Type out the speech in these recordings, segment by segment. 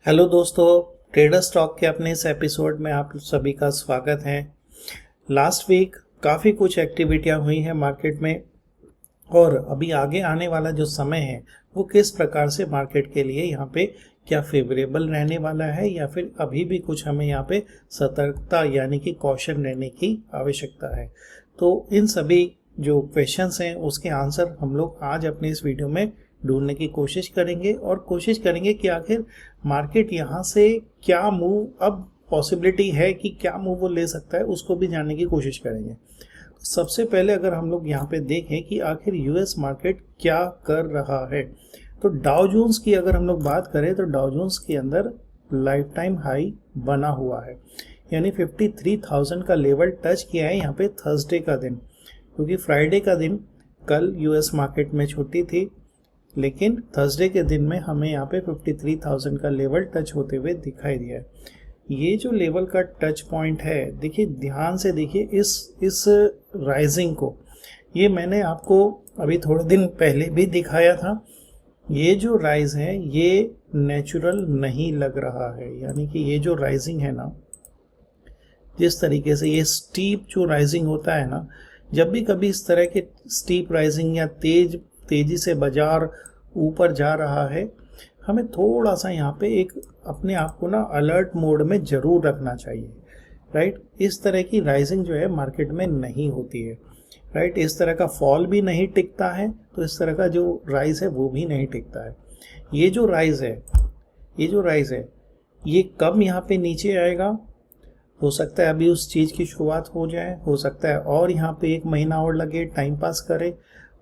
Hello दोस्तों, trader stock के अपने इस एपिसोड में आप सभी का स्वागत है। लास्ट वीक काफ़ी कुछ एक्टिविटियां हुई हैं मार्केट में और अभी आगे आने वाला जो समय है वो किस प्रकार से मार्केट के लिए यहाँ पे क्या फेवरेबल रहने वाला है या फिर अभी भी कुछ हमें यहाँ पे सतर्कता यानी कि कॉशन रहने की आवश्यकता है। तो इन सभी जो क्वेश्चंस हैं उसके आंसर हम लोग आज अपने इस वीडियो में ढूंढने की कोशिश करेंगे और कोशिश करेंगे कि आखिर मार्केट यहाँ से क्या मूव, अब पॉसिबिलिटी है कि क्या मूव वो ले सकता है, उसको भी जानने की कोशिश करेंगे। सबसे पहले अगर हम लोग यहाँ पे देखें कि आखिर यूएस मार्केट क्या कर रहा है, तो डाउ जोन्स की अगर हम लोग बात करें तो डाउ जोन्स के अंदर लाइफ टाइम हाई बना हुआ है, यानी 53,000 का लेवल टच किया है यहाँ पे थर्सडे का दिन, क्योंकि फ्राइडे का दिन कल यूएस मार्केट में छुट्टी थी, लेकिन थर्सडे के दिन में हमें यहाँ पे 53,000 का लेवल टच होते हुए दिखाई दिया है। ये जो लेवल का टच पॉइंट है, देखिए ध्यान से देखिए इस राइजिंग को, ये मैंने आपको अभी थोड़े दिन पहले भी दिखाया था। ये जो राइज है ये नेचुरल नहीं लग रहा है, यानी कि ये जो राइजिंग है ना, जिस तरीके से ये स्टीप जो राइजिंग होता है ना, जब भी कभी इस तरह के स्टीप राइजिंग या तेजी से बाजार ऊपर जा रहा है, हमें थोड़ा सा यहाँ पे एक अपने आप को ना अलर्ट मोड में जरूर रखना चाहिए, राइट। इस तरह की राइजिंग जो है मार्केट में नहीं होती है, राइट। इस तरह का फॉल भी नहीं टिकता है, तो इस तरह का जो राइज है वो भी नहीं टिकता है। ये जो राइज है ये कब यहाँ पे नीचे आएगा, हो सकता है अभी उस चीज़ की शुरुआत हो जाए, हो सकता है और यहाँ पे 1 महीना और लगे, टाइम पास करे,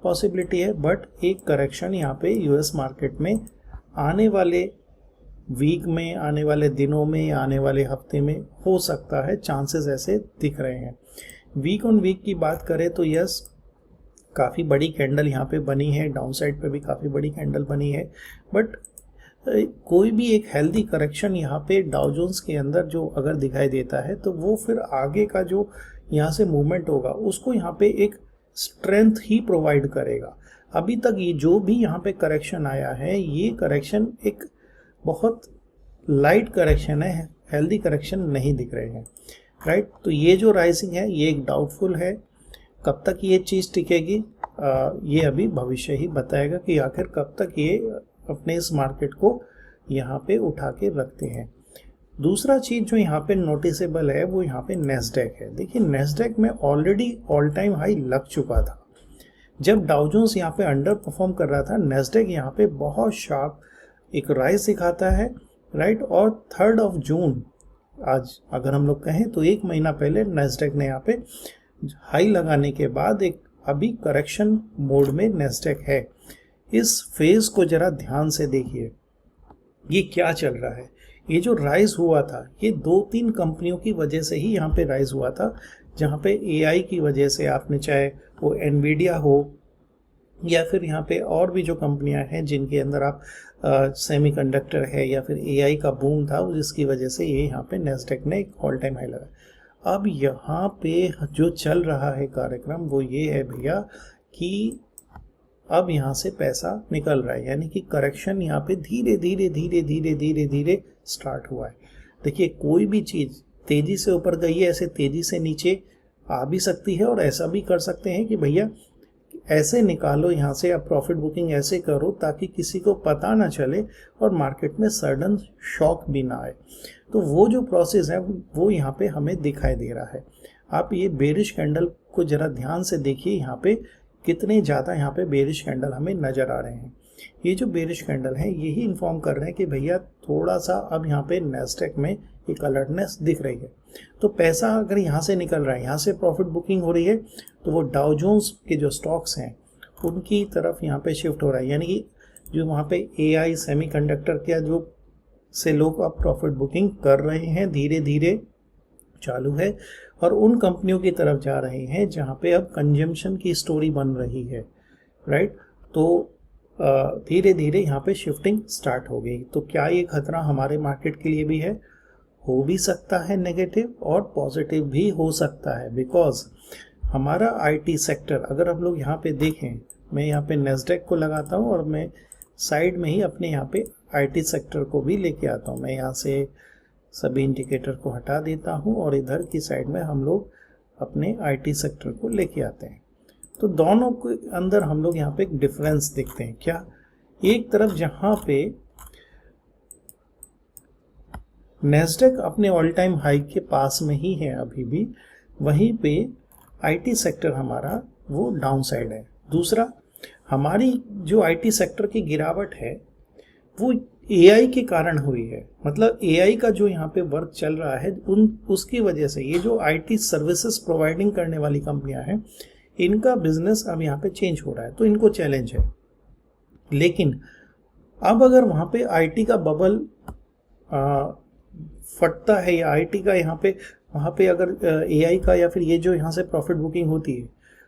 पॉसिबिलिटी है। बट एक करेक्शन यहाँ पे यूएस मार्केट में आने वाले वीक में, आने वाले दिनों में या आने वाले हफ्ते में हो सकता है, चांसेस ऐसे दिख रहे हैं। वीक ऑन वीक की बात करें तो यस, काफ़ी बड़ी कैंडल यहाँ पे बनी है, डाउन साइड पे भी काफ़ी बड़ी कैंडल बनी है, बट कोई भी एक हेल्दी करेक्शन यहाँ पे डाउ जोन्स के अंदर जो अगर दिखाई देता है तो वो फिर आगे का जो यहाँ से मूवमेंट होगा उसको यहाँ पे एक स्ट्रेंथ ही प्रोवाइड करेगा। अभी तक ये जो भी यहाँ पे करेक्शन आया है, ये करेक्शन एक बहुत लाइट करेक्शन है, हेल्दी करेक्शन नहीं दिख रहे हैं, राइट। तो ये जो राइजिंग है ये एक डाउटफुल है, कब तक ये चीज़ टिकेगी ये अभी भविष्य ही बताएगा कि आखिर कब तक ये अपने इस मार्केट को यहाँ पे उठा के रखते हैं। दूसरा चीज़ जो यहाँ पे नोटिसेबल है वो यहाँ पे नेस्डैक है। देखिए नेस्डैक में ऑलरेडी ऑल टाइम हाई लग चुका था। जब डाउ जोन्स यहाँ पे अंडर परफॉर्म कर रहा था, नेस्डैक यहाँ पे बहुत शार्प एक राइज दिखाता है, राइट। और 3 जून आज अगर हम लोग कहें तो 1 महीना पहले नेस्डैक ने यहाँ पे हाई लगाने के बाद एक अभी करेक्शन मोड में नेस्डैक है। इस फेज को जरा ध्यान से देखिए, ये क्या चल रहा है। ये जो राइज हुआ था ये 2-3 कंपनियों की वजह से ही यहाँ पे राइज हुआ था, जहाँ पे एआई की वजह से, आपने चाहे वो एनवीडिया हो या फिर यहाँ पे और भी जो कंपनियां हैं जिनके अंदर आप सेमीकंडक्टर है या फिर एआई का बूम था, जिसकी वजह से ये यहाँ पे नेस्डैक ने एक ऑल टाइम हाई लगा। अब यहाँ पे जो चल रहा है कार्यक्रम वो ये है भैया कि अब यहाँ से पैसा निकल रहा है, यानी कि करेक्शन यहाँ पे धीरे धीरे स्टार्ट हुआ है। देखिए कोई भी चीज़ तेज़ी से ऊपर गई है, ऐसे तेज़ी से नीचे आ भी सकती है, और ऐसा भी कर सकते हैं कि भैया ऐसे निकालो यहाँ से, आप प्रॉफिट बुकिंग ऐसे करो ताकि किसी को पता ना चले और मार्केट में सडन शॉक भी ना आए। तो वो जो प्रोसेस है वो यहाँ पे हमें दिखाई दे रहा है। आप ये बेरिश कैंडल को ज़रा ध्यान से देखिए, यहाँ पे कितने ज़्यादा यहाँ पे बेरिश कैंडल हमें नज़र आ रहे हैं। ये जो बेरिश कैंडल है यही इन्फॉर्म कर रहे हैं कि भैया थोड़ा सा अब यहाँ पे नेस्डैक में एक अलर्टनेस दिख रही है। तो पैसा अगर यहाँ से निकल रहा है, यहाँ से प्रॉफिट बुकिंग हो रही है, तो वो डाउ जोन्स के जो स्टॉक्स हैं उनकी तरफ यहाँ पे शिफ्ट हो रहा है, यानी कि जो वहाँ पे एआई सेमीकंडक्टर के जो से लोग अब प्रॉफिट बुकिंग कर रहे हैं, धीरे धीरे चालू है और उन कंपनियों की तरफ जा रहे हैं जहाँ पे अब कंजम्पशन की स्टोरी बन रही है, राइट। तो धीरे धीरे यहाँ पे शिफ्टिंग स्टार्ट हो गई। तो क्या ये खतरा हमारे मार्केट के लिए भी है? हो भी सकता है नेगेटिव और पॉजिटिव भी हो सकता है, बिकॉज हमारा आईटी सेक्टर अगर हम लोग यहाँ पे देखें, मैं यहाँ पे नेस्डैक को लगाता हूँ और मैं साइड में ही अपने यहाँ पे आईटी सेक्टर को भी लेके आता हूँ। मैं यहाँ से सभी इंडिकेटर को हटा देता हूँ और इधर की साइड में हम लोग अपने आईटी सेक्टर को लेके आते हैं। तो दोनों के अंदर हम लोग यहाँ पे एक डिफरेंस देखते हैं। क्या, एक तरफ जहाँ पे नेस्डेक अपने ऑल टाइम हाई के पास में ही है अभी भी, वहीं पे आईटी सेक्टर हमारा वो डाउन साइड है। दूसरा, हमारी जो आईटी सेक्टर की गिरावट है वो एआई के कारण हुई है। मतलब एआई का जो यहाँ पे वर्क चल रहा है उसकी वजह से ये जो आईटी सर्विसेज प्रोवाइडिंग करने वाली कंपनियां हैं, इनका बिजनेस अब यहाँ पे चेंज हो रहा है, तो इनको चैलेंज है। लेकिन अब अगर वहाँ पे आईटी का बबल फटता है या आईटी का यहाँ पे वहाँ पे अगर एआई का या फिर ये जो यहाँ से प्रॉफिट बुकिंग होती है,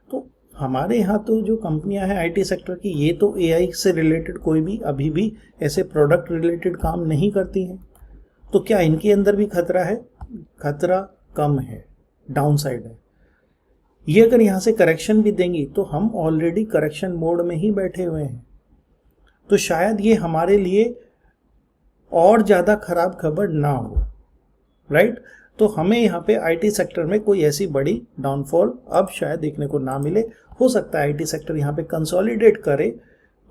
तो हमारे यहाँ तो जो कंपनियां हैं आईटी सेक्टर की, ये तो एआई से रिलेटेड कोई भी अभी भी ऐसे प्रोडक्ट रिलेटेड काम नहीं करती हैं। तो क्या इनके अंदर भी खतरा है? खतरा कम है, डाउन साइड है। ये अगर यहाँ से करेक्शन भी देंगी तो हम ऑलरेडी करेक्शन मोड में ही बैठे हुए हैं, तो शायद ये हमारे लिए और ज़्यादा खराब खबर ना हो, राइट। तो हमें यहाँ पे आईटी सेक्टर में कोई ऐसी बड़ी डाउनफॉल अब शायद देखने को ना मिले। हो सकता है आईटी सेक्टर यहाँ पे कंसोलिडेट करे,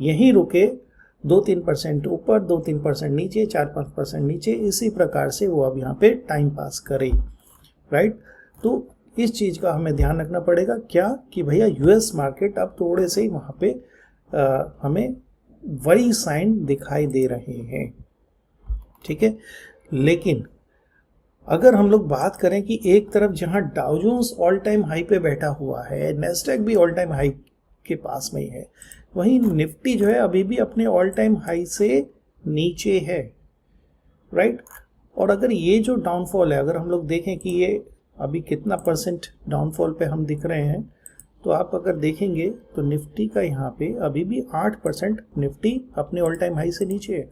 यहीं रुके, 2-3% ऊपर, 2-3% नीचे, 4-5% नीचे, इसी प्रकार से वो अब यहाँ पे टाइम पास करे, राइट। तो इस चीज़ का हमें ध्यान रखना पड़ेगा, क्या कि भैया यूएस मार्केट अब थोड़े से वहाँ पे हमें वही साइन दिखाई दे रहे हैं, ठीक है। लेकिन अगर हम लोग बात करें कि एक तरफ जहां Dow Jones all time high पे बैठा हुआ है, नेस्डैक भी ऑल टाइम हाई के पास में ही है, वहीं निफ्टी जो है अभी भी अपने ऑल टाइम हाई से नीचे है, राइट। और अगर ये जो डाउनफॉल है, अगर हम लोग देखें कि ये अभी कितना % डाउनफॉल पे हम दिख रहे हैं, तो आप अगर देखेंगे तो निफ्टी का यहाँ पे अभी भी 8% निफ्टी अपने ऑल टाइम हाई से नीचे है।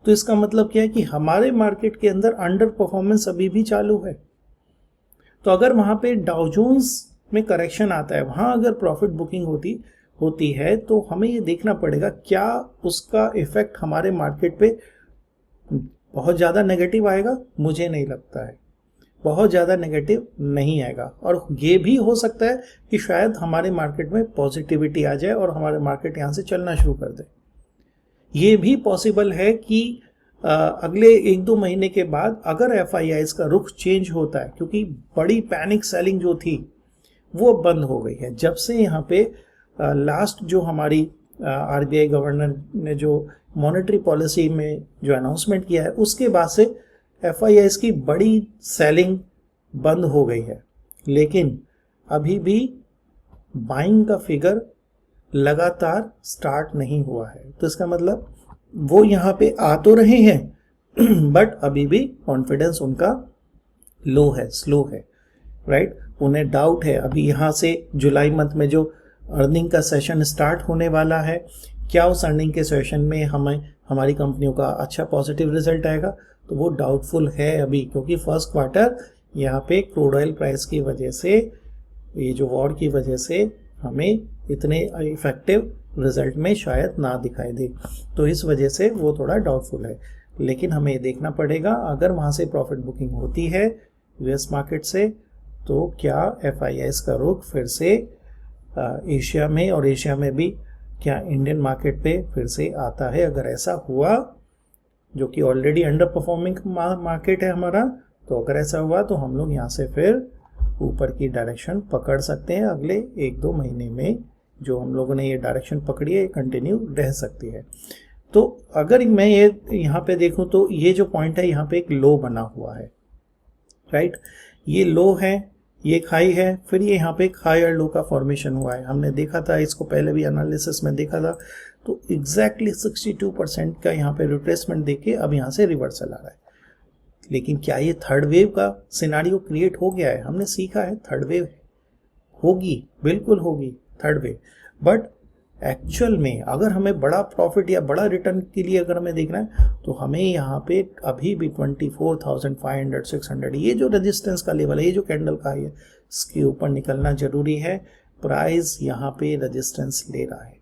तो इसका मतलब क्या है कि हमारे मार्केट के अंदर अंडर परफॉर्मेंस अभी भी चालू है। तो अगर वहां पे डाउ जोन्स में करेक्शन आता है, वहां अगर प्रॉफिट बुकिंग होती है, तो हमें ये देखना पड़ेगा क्या उसका इफेक्ट हमारे मार्केट पे बहुत ज़्यादा नेगेटिव आएगा। मुझे नहीं लगता है, बहुत ज़्यादा नेगेटिव नहीं आएगा। और ये भी हो सकता है कि शायद हमारे मार्केट में पॉजिटिविटी आ जाए और हमारे मार्केट यहाँ से चलना शुरू कर दे। ये भी पॉसिबल है कि अगले 1-2 महीने के बाद अगर एफआईआईज़ का रुख चेंज होता है, क्योंकि बड़ी पैनिक सेलिंग जो थी वो बंद हो गई है जब से यहाँ पे लास्ट जो हमारी आरबीआई गवर्नर ने जो मॉनेटरी पॉलिसी में जो अनाउंसमेंट किया है, उसके बाद से एफआईआईज़ की बड़ी सेलिंग बंद हो गई है। लेकिन अभी भी बाइंग का फिगर लगातार स्टार्ट नहीं हुआ है, तो इसका मतलब वो यहाँ पे आ तो रहे हैं बट अभी भी कॉन्फिडेंस उनका लो है, स्लो है, राइट। उन्हें डाउट है अभी यहाँ से जुलाई मंथ में जो अर्निंग का सेशन स्टार्ट होने वाला है, क्या उस अर्निंग के सेशन में हमारी कंपनियों का अच्छा पॉजिटिव रिजल्ट आएगा, तो वो डाउटफुल है अभी। क्योंकि फर्स्ट क्वार्टर यहाँ पे क्रूड ऑयल प्राइस की वजह से, ये जो वॉर की वजह से हमें इतने इफेक्टिव रिजल्ट में शायद ना दिखाई दे, तो इस वजह से वो थोड़ा डाउटफुल है। लेकिन हमें देखना पड़ेगा अगर वहाँ से प्रॉफिट बुकिंग होती है यूएस मार्केट से, तो क्या एफआईआईज़ का रुख फिर से एशिया में, और एशिया में भी क्या इंडियन मार्केट पे फिर से आता है। अगर ऐसा हुआ, जो कि ऑलरेडी अंडर परफॉर्मिंग मार्केट है हमारा, तो अगर ऐसा हुआ तो हम लोग यहाँ से फिर ऊपर की डायरेक्शन पकड़ सकते हैं। अगले 1-2 महीने में जो हम लोगों ने ये डायरेक्शन पकड़ी है, कंटिन्यू रह सकती है। तो अगर मैं ये यहाँ पे देखूँ तो ये जो पॉइंट है, यहाँ पे एक लो बना हुआ है, राइट। ये लो है, ये एक हाई है, फिर ये यहाँ पे एक हाई और लो का फॉर्मेशन हुआ है। हमने देखा था इसको पहले भी एनालिसिस में देखा था, तो एग्जैक्टली 62% का यहाँ पे रिट्रेसमेंट देके अब यहाँ से रिवर्सल आ रहा है। लेकिन क्या ये थर्ड वेव का सिनारियो क्रिएट हो गया है? हमने सीखा है थर्ड वेव होगी, बिल्कुल होगी थर्ड वेव, बट एक्चुअल में अगर हमें बड़ा प्रॉफिट या बड़ा रिटर्न के लिए अगर हमें देखना है, तो हमें यहाँ पे अभी भी 24,500 600 ये जो रेजिस्टेंस का लेवल है, ये जो कैंडल का है, इसके ऊपर निकलना जरूरी है। प्राइस यहाँ पे रेजिस्टेंस ले रहा है,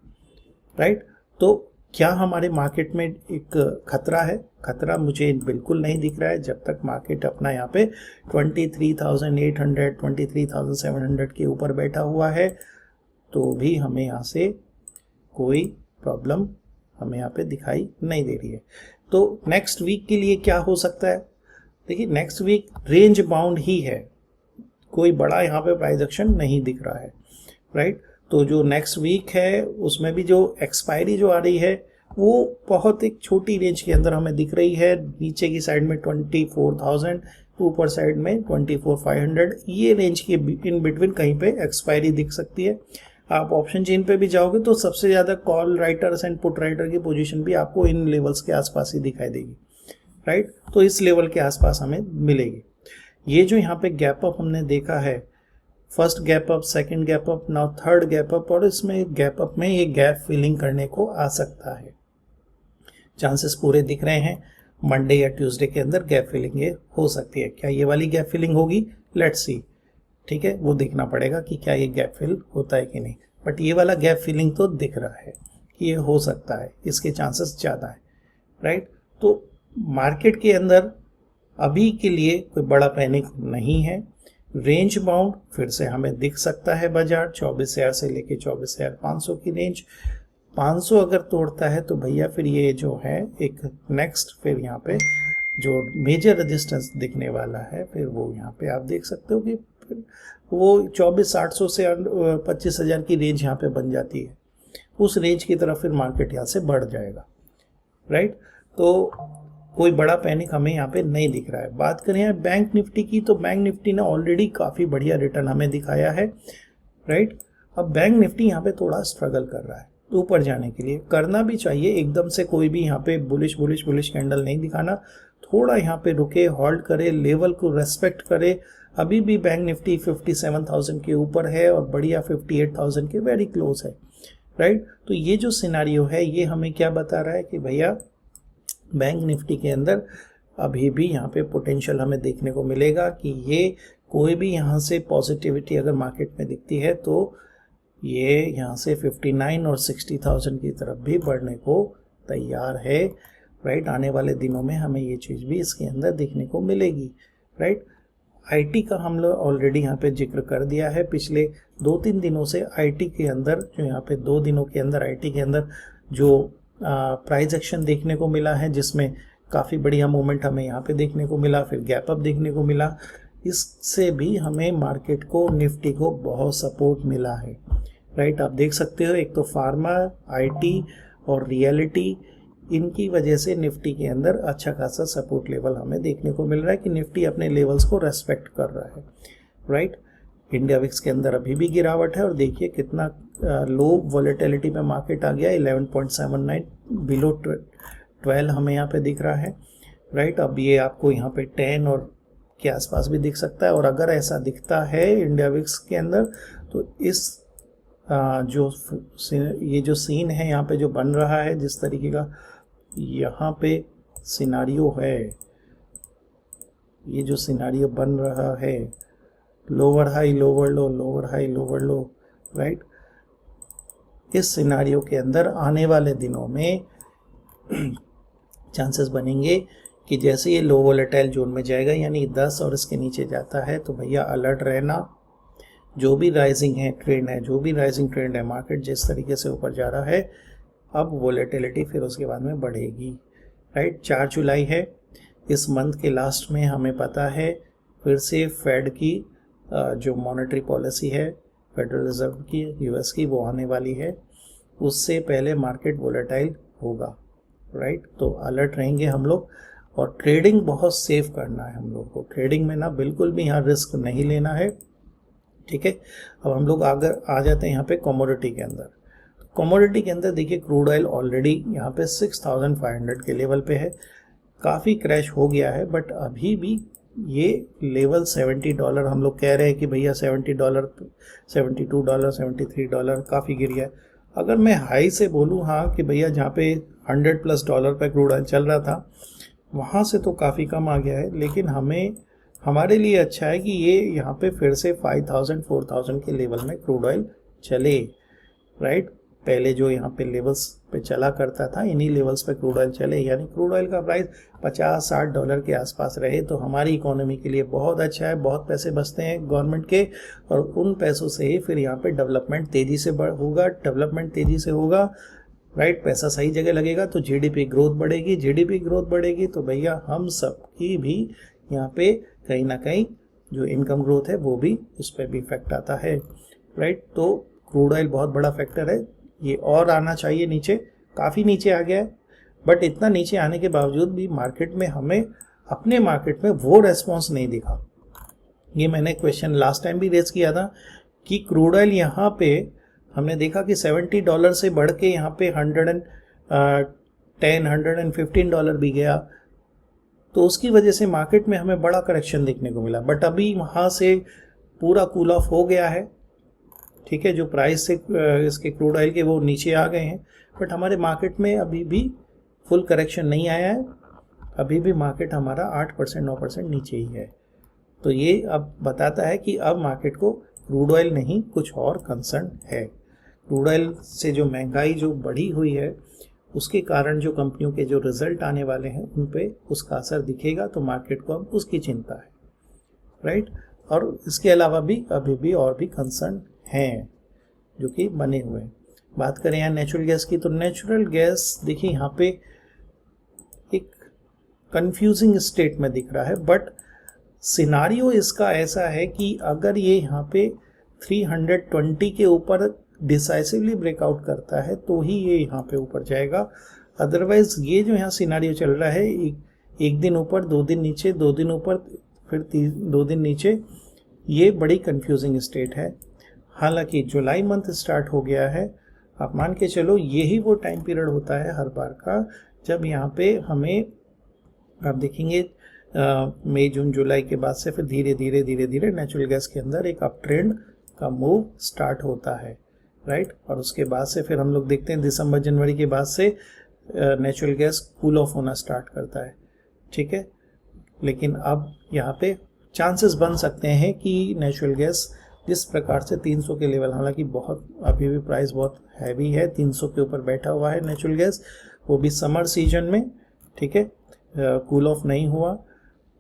राइट। तो क्या हमारे मार्केट में एक खतरा है? खतरा मुझे बिल्कुल नहीं दिख रहा है। जब तक मार्केट अपना यहाँ पे 23,800 23,700 के ऊपर बैठा हुआ है तो भी हमें यहाँ से कोई प्रॉब्लम हमें यहाँ पे दिखाई नहीं दे रही है। तो नेक्स्ट वीक के लिए क्या हो सकता है? देखिए, नेक्स्ट वीक रेंज बाउंड ही है, कोई बड़ा यहाँ पे प्राइस एक्शन नहीं दिख रहा है, राइट। तो जो नेक्स्ट वीक है उसमें भी जो एक्सपायरी जो आ रही है वो बहुत एक छोटी रेंज के अंदर हमें दिख रही है। नीचे की साइड में 24,000, ऊपर साइड में 24,500, ये रेंज के इन बिटवीन कहीं पे एक्सपायरी दिख सकती है। आप ऑप्शन चेन पे भी जाओगे तो सबसे ज़्यादा call writers and put writer की पोजीशन भी आपको इन लेवल्स के आसपास ही दिखाई देगी, राइट। तो इस लेवल के आसपास हमें मिलेगी। ये जो यहाँ पे गैप अप हमने देखा है, first gap up, second gap up, now third gap up, और इसमें गैप अप में ये गैप फिलिंग करने को आ सकता है। चांसेस पूरे दिख रहे हैं मंडे या ट्यूसडे के अंदर गैप फिलिंग ये हो सकती है। क्या ये वाली गैप फिलिंग होगी? लेट्स सी, ठीक है, वो देखना पड़ेगा कि क्या ये गैप फिल होता है कि नहीं। बट ये वाला गैप फिलिंग तो दिख रहा है कि ये हो सकता है, इसके चांसेस ज़्यादा है, राइट। तो मार्केट के अंदर अभी के लिए कोई बड़ा पैनिक नहीं है। रेंज बाउंड फिर से हमें दिख सकता है बाजार 24,000 से लेके 24,500 की रेंज। 500 अगर तोड़ता है तो भैया फिर ये जो है एक नेक्स्ट फिर यहाँ पे जो मेजर रेजिस्टेंस दिखने वाला है, फिर वो यहाँ पे आप देख सकते हो कि फिर वो 24,800 से 25,000 की रेंज यहाँ पे बन जाती है। उस रेंज की तरफ फिर मार्केट यहाँ से बढ़ जाएगा, राइट। तो कोई बड़ा पैनिक हमें यहाँ पे नहीं दिख रहा है। बात करें यहाँ बैंक निफ्टी की, तो बैंक निफ्टी ने ऑलरेडी काफ़ी बढ़िया रिटर्न हमें दिखाया है, राइट। अब बैंक निफ्टी यहाँ पे थोड़ा स्ट्रगल कर रहा है ऊपर जाने के लिए। करना भी चाहिए, एकदम से कोई भी यहाँ पे बुलिश कैंडल नहीं दिखाना, थोड़ा यहाँ पे रुके, होल्ड करे, लेवल को रेस्पेक्ट करे। अभी भी बैंक निफ्टी 57,000 के ऊपर है और बढ़िया 58,000 के वेरी क्लोज है, राइट। तो ये जो सिनारियो है ये हमें क्या बता रहा है कि भैया बैंक निफ्टी के अंदर अभी भी यहाँ पे पोटेंशियल हमें देखने को मिलेगा कि ये कोई भी यहाँ से पॉजिटिविटी अगर मार्केट में दिखती है तो ये यहाँ से 59 और 60,000 की तरफ भी बढ़ने को तैयार है, राइट। आने वाले दिनों में हमें ये चीज़ भी इसके अंदर देखने को मिलेगी, राइट। आईटी का हम लोग ऑलरेडी यहाँ पे जिक्र कर दिया है। पिछले 2-3 दिनों से आईटी के अंदर जो यहाँ पे 2 दिनों के अंदर आईटी के अंदर जो प्राइस एक्शन देखने को मिला है, जिसमें काफ़ी बढ़िया मूवमेंट हमें यहाँ पे देखने को मिला, फिर गैप अप देखने को मिला, इससे भी हमें मार्केट को, निफ्टी को बहुत सपोर्ट मिला है, राइट। आप देख सकते हो एक तो फार्मा, आईटी और रियलिटी, इनकी वजह से निफ्टी के अंदर अच्छा खासा सपोर्ट लेवल हमें देखने को मिल रहा है कि निफ्टी अपने लेवल्स को रेस्पेक्ट कर रहा है, राइट। इंडिया विक्स के अंदर अभी भी गिरावट है और देखिए कितना लो वॉलेटिलिटी में मार्केट आ गया, 11.79 बिलो 12 हमें यहाँ पे दिख रहा है, राइट। अब ये आपको यहाँ पे 10 और के आसपास भी दिख सकता है। और अगर ऐसा दिखता है इंडिया विक्स के अंदर तो इस ये जो सीन है यहाँ पे जो बन रहा है, जिस तरीके का यहाँ पे सिनारियो है, ये जो सिनारियो बन रहा है, लोअर हाई लोअर लो, लोअर हाई लोअर लो, राइट। इस सिनारियो के अंदर आने वाले दिनों में चांसेस बनेंगे कि जैसे ये लो वोलेटाइल जोन में जाएगा, यानी 10 और इसके नीचे जाता है, तो भैया अलर्ट रहना। जो भी राइजिंग है ट्रेंड है, जो भी राइजिंग ट्रेंड है, मार्केट जिस तरीके से ऊपर जा रहा है, अब वोलेटिलिटी फिर उसके बाद में बढ़ेगी, राइट। 4 जुलाई है, इस मंथ के लास्ट में हमें पता है फिर से फेड की जो मॉनेटरी पॉलिसी है फेडरल रिजर्व की, यूएस की, वो आने वाली है। उससे पहले मार्केट वोलेटाइल होगा, राइट। तो अलर्ट रहेंगे हम लोग और ट्रेडिंग बहुत सेफ करना है हम लोग को। ट्रेडिंग में ना बिल्कुल भी यहाँ रिस्क नहीं लेना है, ठीक है। अब हम लोग अगर आ जाते हैं यहाँ पे कमोडिटी के अंदर। कमोडिटी के अंदर देखिए क्रूड ऑयल ऑलरेडी यहाँ पे 6,500 के लेवल पे है, काफ़ी क्रैश हो गया है, बट अभी भी ये लेवल $70 हम लोग कह रहे हैं कि भैया $70, $72, $73 काफ़ी गिर गया है। अगर मैं हाई से बोलूँ हाँ कि भैया जहाँ पे $100+ पे क्रूड ऑयल चल रहा था, वहाँ से तो काफ़ी कम आ गया है, लेकिन हमारे लिए अच्छा है कि ये यहाँ पे फिर से 5,000 4,000 के लेवल में क्रूड ऑयल चले, राइट। पहले जो यहाँ पे लेवल्स पे चला करता था, इन्हीं लेवल्स पे क्रूड ऑयल चले, यानी क्रूड ऑयल का प्राइस $50-60 के आसपास रहे तो हमारी इकोनॉमी के लिए बहुत अच्छा है, बहुत पैसे बचते हैं गवर्नमेंट के, और उन पैसों से ही फिर यहाँ पे डेवलपमेंट तेज़ी से होगा, राइट। पैसा सही जगह लगेगा तो जीडीपी ग्रोथ बढ़ेगी तो भैया हम सब की भी यहाँ पे कहीं ना कहीं जो इनकम ग्रोथ है वो भी उस पर भी इफेक्ट आता है, राइट। तो क्रूड ऑयल बहुत बड़ा फैक्टर है, ये और आना चाहिए नीचे, काफ़ी नीचे आ गया है, बट इतना नीचे आने के बावजूद भी मार्केट में हमें अपने मार्केट में वो रेस्पॉन्स नहीं दिखा। ये मैंने क्वेश्चन लास्ट टाइम भी रेज किया था कि क्रूड ऑयल यहाँ पे हमने देखा कि $70 से बढ़ के यहाँ पे $110-115 भी गया, तो उसकी वजह से मार्केट में हमें बड़ा करेक्शन देखने को मिला। बट अभी वहाँ से पूरा कूल ऑफ हो गया है, ठीक है। जो प्राइस से इसके क्रूड ऑयल के वो नीचे आ गए हैं, बट हमारे मार्केट में अभी भी फुल करेक्शन नहीं आया है, अभी भी मार्केट हमारा 8%-9% नीचे ही है। तो ये अब बताता है कि अब मार्केट को क्रूड ऑयल नहीं कुछ और कंसर्न है। क्रूड ऑयल से जो महंगाई जो बढ़ी हुई है उसके कारण जो कंपनियों के जो रिजल्ट आने वाले हैं उन पे उसका असर दिखेगा, तो मार्केट को अब उसकी चिंता है, राइट। और इसके अलावा भी अभी भी और भी कंसर्न हैं जो कि बने हुए हैं। बात करें यहाँ नेचुरल गैस की, तो नेचुरल गैस देखिए यहाँ पे एक कंफ्यूजिंग स्टेट में दिख रहा है, बट सिनारियो इसका ऐसा है कि अगर ये यहाँ पे 320 के ऊपर डिसाइसिवली ब्रेकआउट करता है तो ही ये यहाँ पे ऊपर जाएगा, अदरवाइज ये जो यहाँ सिनारियो चल रहा है एक दिन ऊपर 2 दिन नीचे, 2 दिन ऊपर फिर 2 दिन नीचे, ये बड़ी कंफ्यूजिंग स्टेट है। हालांकि जुलाई मंथ स्टार्ट हो गया है, आप मान के चलो यही वो टाइम पीरियड होता है हर बार का जब यहाँ पे हमें, आप देखेंगे मई जून जुलाई के बाद से फिर धीरे धीरे नेचुरल गैस के अंदर एक अप ट्रेंड का मूव स्टार्ट होता है, राइट। और उसके बाद से फिर हम लोग देखते हैं दिसंबर जनवरी के बाद से नेचुरल गैस कूल ऑफ होना स्टार्ट करता है, ठीक है। लेकिन अब यहाँ पे चांसेस बन सकते हैं कि नेचुरल गैस जिस प्रकार से 300 के लेवल, हालांकि बहुत अभी भी प्राइस बहुत हैवी है, 300 के ऊपर बैठा हुआ है नेचुरल गैस, वो भी समर सीजन में, ठीक है, कूल ऑफ नहीं हुआ,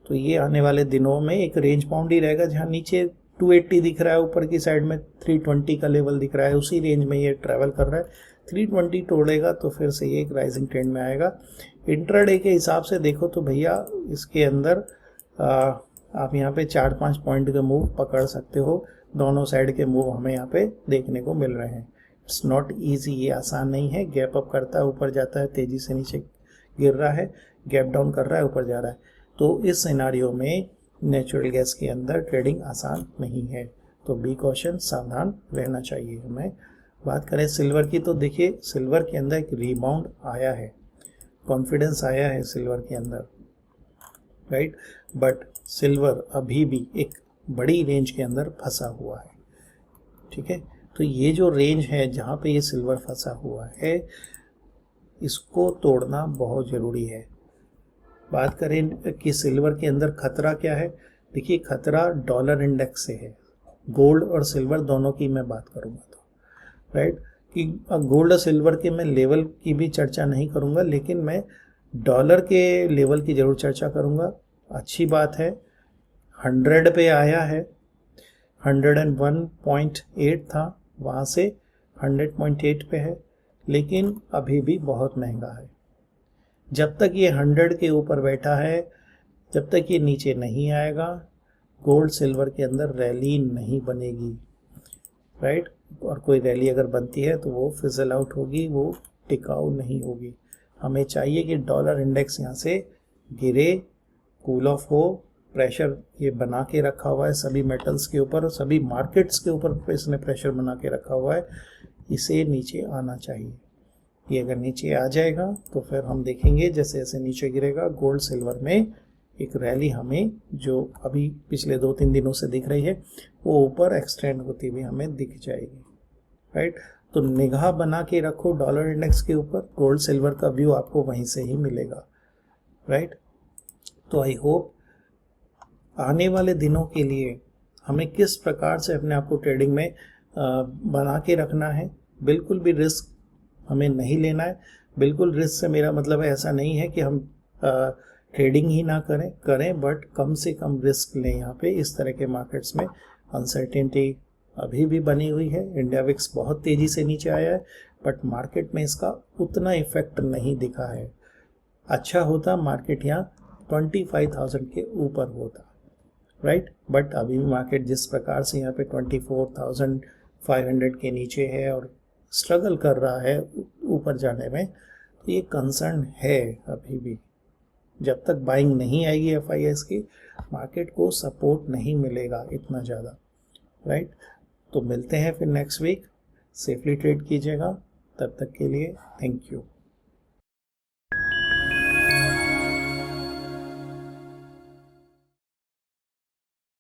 तो ये आने वाले दिनों में एक रेंज बाउंड ही रहेगा। जहाँ नीचे 280 दिख रहा है, ऊपर की साइड में 320 का लेवल दिख रहा है, उसी रेंज में ये ट्रैवल कर रहा है। 320 तोड़ेगा तो फिर से ये एक राइजिंग ट्रेंड में आएगा। इंट्राडे के हिसाब से देखो तो भैया इसके अंदर आप यहाँ पे 4-5 पॉइंट का मूव पकड़ सकते हो, दोनों साइड के मूव हमें यहाँ पे देखने को मिल रहे हैं। इट्स नॉट ईजी, ये आसान नहीं है। गैप अप करता है, ऊपर जाता है, तेज़ी से नीचे गिर रहा है, गैप डाउन कर रहा है, ऊपर जा रहा है। तो इस सिनारियो में नेचुरल गैस के अंदर ट्रेडिंग आसान नहीं है, तो बी कॉशन, सावधान रहना चाहिए हमें। बात करें सिल्वर की, तो देखिए सिल्वर के अंदर एक रीबाउंड आया है, कॉन्फिडेंस आया है सिल्वर के अंदर, राइट। बट सिल्वर अभी भी एक बड़ी रेंज के अंदर फंसा हुआ है, ठीक है। तो ये जो रेंज है जहाँ पे ये सिल्वर फंसा हुआ है, इसको तोड़ना बहुत ज़रूरी है। बात करें कि सिल्वर के अंदर खतरा क्या है, देखिए खतरा डॉलर इंडेक्स से है, गोल्ड और सिल्वर दोनों की मैं बात करूँगा तो, राइट। कि गोल्ड और सिल्वर के मैं लेवल की भी चर्चा नहीं करूँगा, लेकिन मैं डॉलर के लेवल की ज़रूर चर्चा करूँगा। अच्छी बात है 100 पे आया है, 101.8 था, वहाँ से 100.8 पे है, लेकिन अभी भी बहुत महंगा है। जब तक ये 100 के ऊपर बैठा है, जब तक ये नीचे नहीं आएगा, गोल्ड सिल्वर के अंदर रैली नहीं बनेगी, राइट। और कोई रैली अगर बनती है तो वो फिजल आउट होगी, वो टिकाऊ नहीं होगी। हमें चाहिए कि डॉलर इंडेक्स यहाँ से गिरे, कूल ऑफ हो, प्रेशर ये बना के रखा हुआ है सभी मेटल्स के ऊपर, सभी मार्केट्स के ऊपर इसने प्रेशर बना के रखा हुआ है, इसे नीचे आना चाहिए। ये अगर नीचे आ जाएगा तो फिर हम देखेंगे जैसे जैसे नीचे गिरेगा गोल्ड सिल्वर में एक रैली हमें जो अभी पिछले 2-3 दिनों से दिख रही है वो ऊपर एक्सटेंड होती हुई हमें दिख जाएगी, राइट। तो निगाह बना के रखो डॉलर इंडेक्स के ऊपर, गोल्ड सिल्वर का व्यू आपको वहीं से ही मिलेगा, राइट। तो आई होप आने वाले दिनों के लिए हमें किस प्रकार से अपने आप को ट्रेडिंग में बना के रखना है, बिल्कुल भी रिस्क हमें नहीं लेना है। बिल्कुल रिस्क से मेरा मतलब ऐसा नहीं है कि हम ट्रेडिंग ही ना करें बट कम से कम रिस्क लें। यहाँ पे इस तरह के मार्केट्स में अनसर्टेनिटी अभी भी बनी हुई है। इंडिया विक्स बहुत तेज़ी से नीचे आया है बट मार्केट में इसका उतना इफेक्ट नहीं दिखा है। अच्छा होता मार्केट यहाँ 25,000 के ऊपर होता, राइट। बट अभी भी मार्केट जिस प्रकार से यहाँ पे 24,500 के नीचे है और स्ट्रगल कर रहा है ऊपर जाने में, तो ये कंसर्न है अभी भी। जब तक बाइंग नहीं आएगी FIS की, मार्केट को सपोर्ट नहीं मिलेगा इतना ज़्यादा, राइट। तो मिलते हैं फिर नेक्स्ट वीक। सेफली ट्रेड कीजिएगा। तब तक के लिए थैंक यू।